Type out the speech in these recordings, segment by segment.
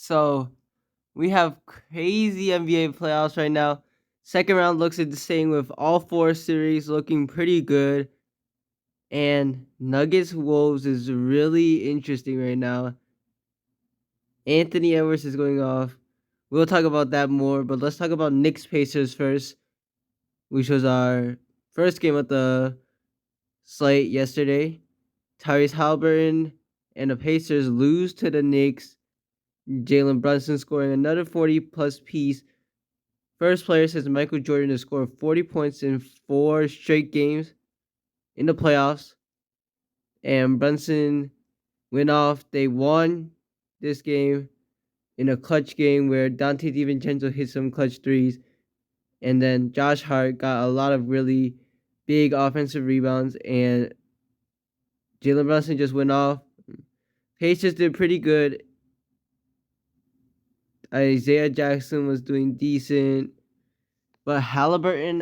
So we have crazy NBA playoffs right now. Second round looks insane with all four series looking pretty good. And Nuggets Wolves is really interesting right now. Anthony Edwards is going off. We'll talk about that more, but let's talk about Knicks Pacers first, which was our first game of the slate yesterday. Tyrese Halliburton and the Pacers lose to the Knicks. Jalen Brunson scoring another 40 plus piece. First player since Michael Jordan to score 40 points in 4 straight games in the playoffs. And Brunson went off. They won this game in a clutch game where Dante DiVincenzo hit some clutch threes. And then Josh Hart got a lot of really big offensive rebounds. And Jalen Brunson just went off. Pacers did pretty good. Isaiah Jackson was doing decent. But Halliburton,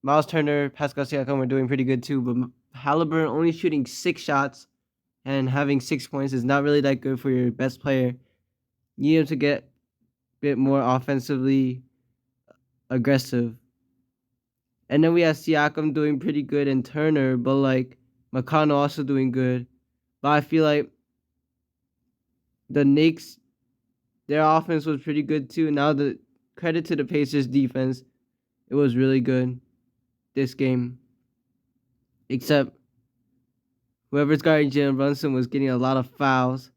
Miles Turner, Pascal Siakam were doing pretty good too. But Halliburton only shooting 6 shots and having 6 points is not really that good for your best player. You need him to get a bit more offensively aggressive. And then we have Siakam doing pretty good and Turner, but McConnell also doing good. But I feel like the Knicks, their offense was pretty good too. Now the credit to the Pacers defense, it was really good this game. Except whoever's guarding Jalen Brunson was getting a lot of fouls.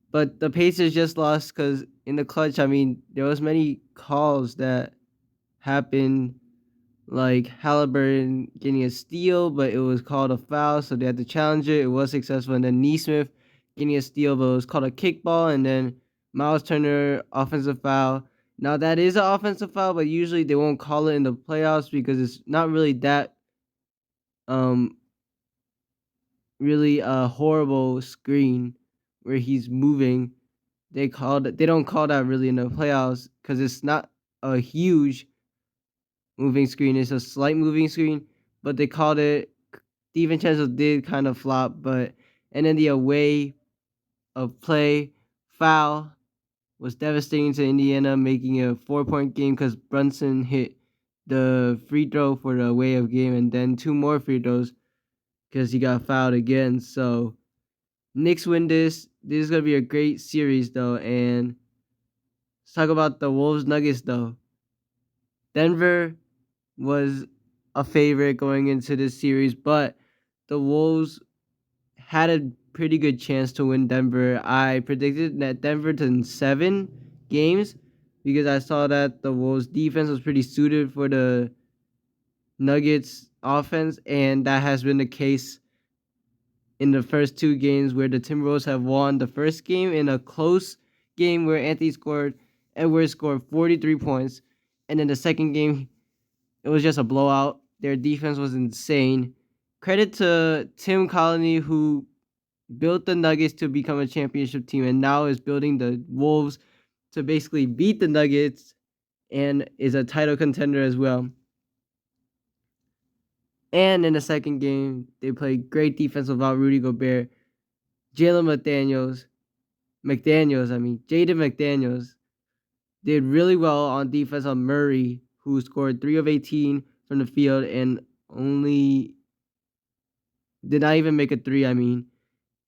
But the Pacers just lost because in the clutch, there was many calls that happened, like Halliburton getting a steal, but it was called a foul, so they had to challenge it. It was successful. And then Neesmith getting a steal, but it was called a kickball. And then Miles Turner, offensive foul. Now, that is an offensive foul, but usually they won't call it in the playoffs because it's not really that really a horrible screen where he's moving. They don't call that really in the playoffs because it's not a huge moving screen. It's a slight moving screen, but they called it. DiVincenzo did kind of flop, and then the away of play foul was devastating to Indiana, making it a 4-point game because Brunson hit the free throw for the away of game, and then 2 more free throws because he got fouled again. So Knicks win this. This is gonna be a great series though, and let's talk about the Wolves Nuggets though. Denver was a favorite going into this series, but the Wolves had a pretty good chance to win Denver. I predicted that Denver to 7 games because I saw that the Wolves defense was pretty suited for the Nuggets offense, and that has been the case in the first 2 games where the Timberwolves have won. The first game in a close game where Edwards scored 43 points, and then the second game it was just a blowout. Their defense was insane. Credit to Tim Colony, who built the Nuggets to become a championship team and now is building the Wolves to basically beat the Nuggets and is a title contender as well. And in the second game, they played great defense without Rudy Gobert. Jaden McDaniels did really well on defense on Murray, who scored 3 of 18 from the field and only did not even make a 3.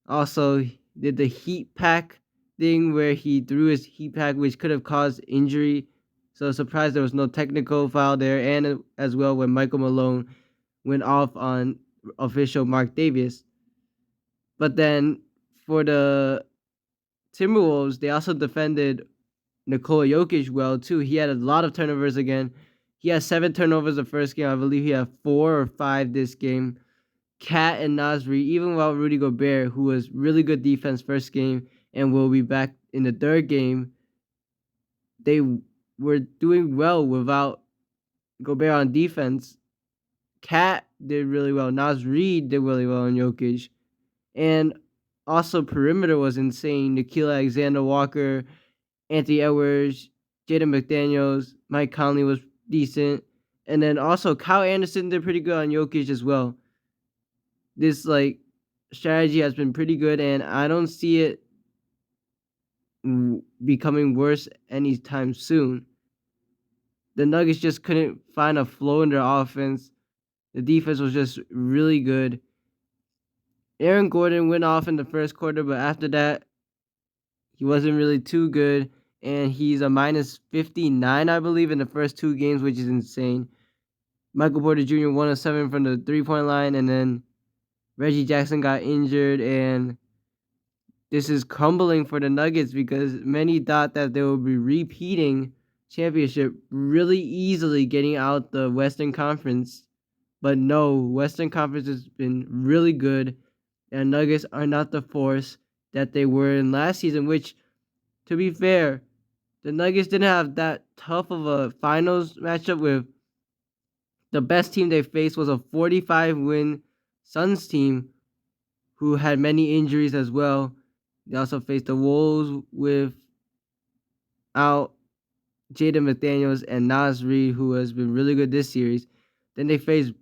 Also did the heat pack thing where he threw his heat pack, which could have caused injury. So surprised there was no technical foul there, and as well when Michael Malone went off on official Mark Davis. But then for the Timberwolves, they also defended Nikola Jokic well too. He had a lot of turnovers again. He had 7 turnovers the first game. I believe he had 4 or 5 this game. Cat and Nasri, even without Rudy Gobert, who was really good defense first game and will be back in the third game, they were doing well without Gobert on defense. Cat did really well. Nasri did really well on Jokic. And also perimeter was insane. Nikhil Alexander-Walker, Anthony Edwards, Jaden McDaniels, Mike Conley was decent. And then also Kyle Anderson did pretty good on Jokic as well. This strategy has been pretty good, and I don't see it becoming worse anytime soon. The Nuggets just couldn't find a flow in their offense. The defense was just really good. Aaron Gordon went off in the first quarter, but after that, he wasn't really too good. And he's a minus 59, I believe, in the first two games, which is insane. Michael Porter Jr. 1 of 7 from the 3-point line, and then Reggie Jackson got injured, and this is crumbling for the Nuggets because many thought that they would be repeating championship really easily, getting out the Western Conference. But no, Western Conference has been really good, and Nuggets are not the force that they were in last season, which, to be fair, the Nuggets didn't have that tough of a finals matchup with the best team they faced was a 45-win Suns team who had many injuries as well. They also faced the Wolves without Jaden McDaniels and Nas Reed, who has been really good this series. Then they faced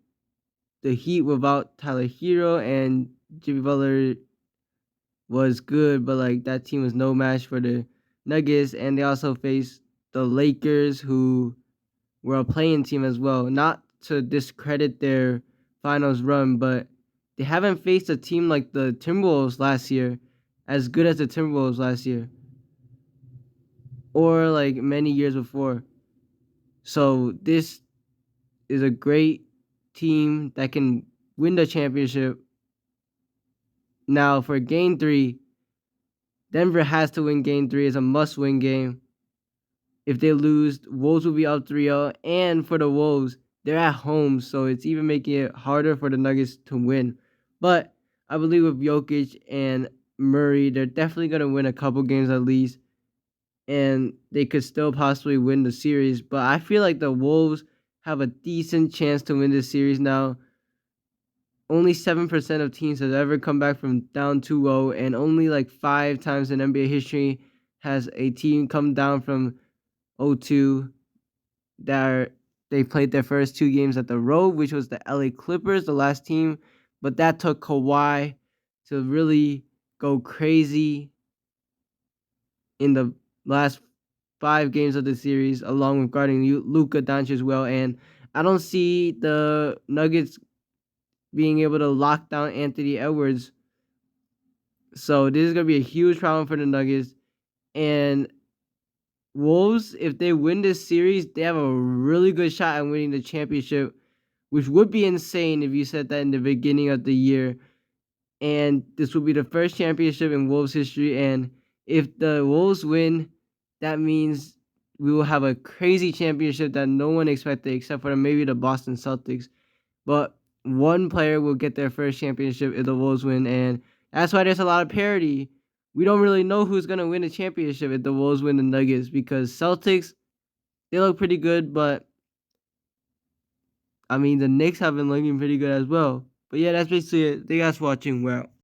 the Heat without Tyler Hero, and Jimmy Butler was good, but like that team was no match for the Nuggets. And they also faced the Lakers, who were a playing team as well. Not to discredit their finals run, but they haven't faced a team like the Timberwolves last year, as good as the Timberwolves last year, or like many years before. So this is a great team that can win the championship. Now for game 3, Denver has to win game 3. It's a must-win game. If they lose, Wolves will be up 3-0. And for the Wolves, they're at home, so it's even making it harder for the Nuggets to win. But I believe with Jokic and Murray, they're definitely going to win a couple games at least. And they could still possibly win the series. But I feel like the Wolves have a decent chance to win this series now. Only 7% of teams have ever come back from down 2-0, and only like 5 times in NBA history has a team come down from 0-2 that they played their first 2 games at the road, which was the LA Clippers, the last team. But that took Kawhi to really go crazy in the last 5 games of the series, along with guarding Luka Doncic as well. And I don't see the Nuggets being able to lock down Anthony Edwards. So this is going to be a huge problem for the Nuggets. And Wolves, if they win this series, they have a really good shot at winning the championship, which would be insane if you said that in the beginning of the year. And this will be the first championship in Wolves history. And if the Wolves win, that means we will have a crazy championship that no one expected except for maybe the Boston Celtics. But one player will get their first championship if the Wolves win, and that's why there's a lot of parity. We don't really know who's going to win the championship if the Wolves win the Nuggets, because Celtics, they look pretty good, but I mean, the Knicks have been looking pretty good as well. But yeah, that's basically it. Thank you guys for watching. Well.